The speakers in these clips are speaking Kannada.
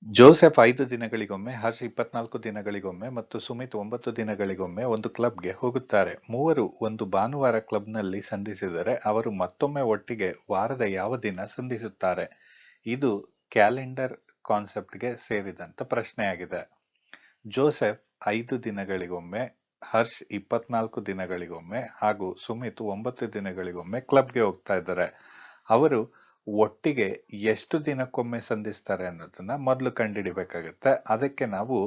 ಜೋಸೆಫ್ 5 ದಿನಗಳಿಗೊಮ್ಮೆ, ಹರ್ಷ್ 24 ದಿನಗಳಿಗೊಮ್ಮೆ ಮತ್ತು ಸುಮಿತ್ 9 ದಿನಗಳಿಗೊಮ್ಮೆ ಒಂದು ಕ್ಲಬ್ಗೆ ಹೋಗುತ್ತಾರೆ. ಮೂವರು ಒಂದು ಭಾನುವಾರ ಕ್ಲಬ್ನಲ್ಲಿ ಸಂಧಿಸಿದರೆ, ಅವರು ಮತ್ತೊಮ್ಮೆ ಒಟ್ಟಿಗೆ ವಾರದ ಯಾವ ದಿನ ಸಂಧಿಸುತ್ತಾರೆ? ಇದು ಕ್ಯಾಲೆಂಡರ್ ಕಾನ್ಸೆಪ್ಟ್ಗೆ ಸೇರಿದಂತ ಪ್ರಶ್ನೆಯಾಗಿದೆ. ಜೋಸೆಫ್ 5 ದಿನಗಳಿಗೊಮ್ಮೆ, ಹರ್ಷ್ 24 ದಿನಗಳಿಗೊಮ್ಮೆ ಹಾಗೂ ಸುಮಿತ್ 9 ದಿನಗಳಿಗೊಮ್ಮೆ ಕ್ಲಬ್ಗೆ ಹೋಗ್ತಾ ಇದ್ದಾರೆ. ಅವರು ಒಟ್ಟಿಗೆ ಎಷ್ಟು ದಿನಕ್ಕೊಮ್ಮೆ ಸಂಧಿಸ್ತಾರೆ ಅನ್ನೋದನ್ನ ಮೊದಲು ಕಂಡುಹಿಡಿಬೇಕಾಗುತ್ತೆ. ಅದಕ್ಕೆ ನಾವು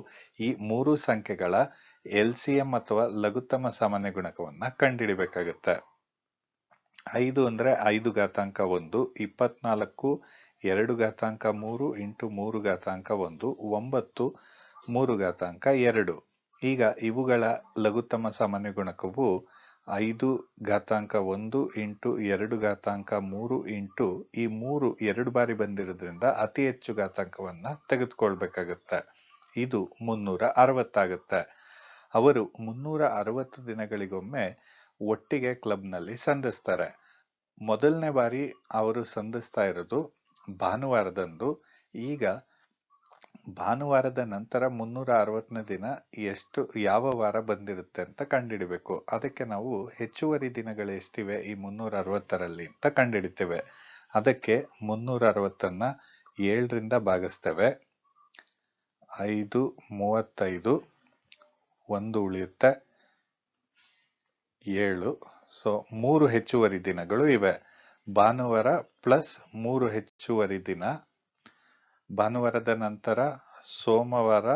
ಈ ಮೂರು ಸಂಖ್ಯೆಗಳ LCM ಅಥವಾ ಲಘುತ್ತಮ ಸಾಮಾನ್ಯ ಗುಣಕವನ್ನ ಕಂಡುಹಿಡಿಬೇಕಾಗುತ್ತೆ. 5 ಅಂದ್ರೆ 5 ಘಾತಾಂಕ 1, 24 2 ಘಾತಾಂಕ 3 ಇಂಟು 3 ಘಾತಾಂಕ 1, 9 3 ಘಾತಾಂಕ 2. ಈಗ ಇವುಗಳ ಲಘುತ್ತಮ ಸಾಮಾನ್ಯ ಗುಣಕವು 5 ಘಾತಾಂಕ 1 ಇಂಟು 2 ಘಾತಾಂಕ 3 ಇಂಟು ಈ 3 2 ಬಾರಿ ಬಂದಿರೋದ್ರಿಂದ ಅತಿ ಹೆಚ್ಚು ಘಾತಾಂಕವನ್ನ ತೆಗೆದುಕೊಳ್ಬೇಕಾಗುತ್ತೆ. ಇದು 360 ಆಗುತ್ತೆ. ಅವರು 360 ದಿನಗಳಿಗೊಮ್ಮೆ ಒಟ್ಟಿಗೆ ಕ್ಲಬ್ನಲ್ಲಿ ಸಂಧಿಸ್ತಾರೆ. ಮೊದಲನೇ ಬಾರಿ ಅವರು ಸಂಧಿಸ್ತಾ ಇರೋದು ಭಾನುವಾರದಂದು. ಈಗ ಭಾನುವಾರದ ನಂತರ 360ನೇ ದಿನ ಯಾವ ವಾರ ಬಂದಿರುತ್ತೆ ಅಂತ ಕಂಡುಹಿಡಿಬೇಕು. ಅದಕ್ಕೆ ನಾವು ಹೆಚ್ಚುವರಿ ದಿನಗಳು ಎಷ್ಟಿವೆ ಈ 360ರಲ್ಲಿ ಅಂತ ಕಂಡುಹಿಡಿತೇವೆ. ಅದಕ್ಕೆ 360ಅನ್ನ 7ರಿಂದ ಭಾಗಿಸ್ತೇವೆ. 5 35 1 ಉಳಿಯುತ್ತೆ 7. ಸೊ 3 ಹೆಚ್ಚುವರಿ ದಿನಗಳು ಇವೆ. ಭಾನುವಾರ ಪ್ಲಸ್ 3 ಹೆಚ್ಚುವರಿ ದಿನ, ಭಾನುವಾರದ ನಂತರ ಸೋಮವಾರ,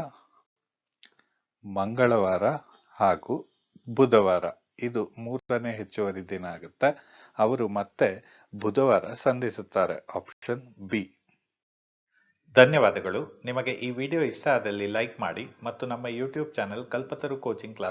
ಮಂಗಳವಾರ ಹಾಗೂ ಬುಧವಾರ. ಇದು 3ನೇ ಹೆಚ್ಚುವರಿ ದಿನ ಆಗುತ್ತೆ. ಅವರು ಮತ್ತೆ ಬುಧವಾರ ಸಂಧಿಸುತ್ತಾರೆ. Option B. ಧನ್ಯವಾದಗಳು. ನಿಮಗೆ ಈ ವಿಡಿಯೋ ಇಷ್ಟ ಆದಲ್ಲಿ ಲೈಕ್ ಮಾಡಿ ಮತ್ತು ನಮ್ಮ ಯೂಟ್ಯೂಬ್ ಚಾನೆಲ್ ಕಲ್ಪತರು ಕೋಚಿಂಗ್ ಕ್ಲಾಸ್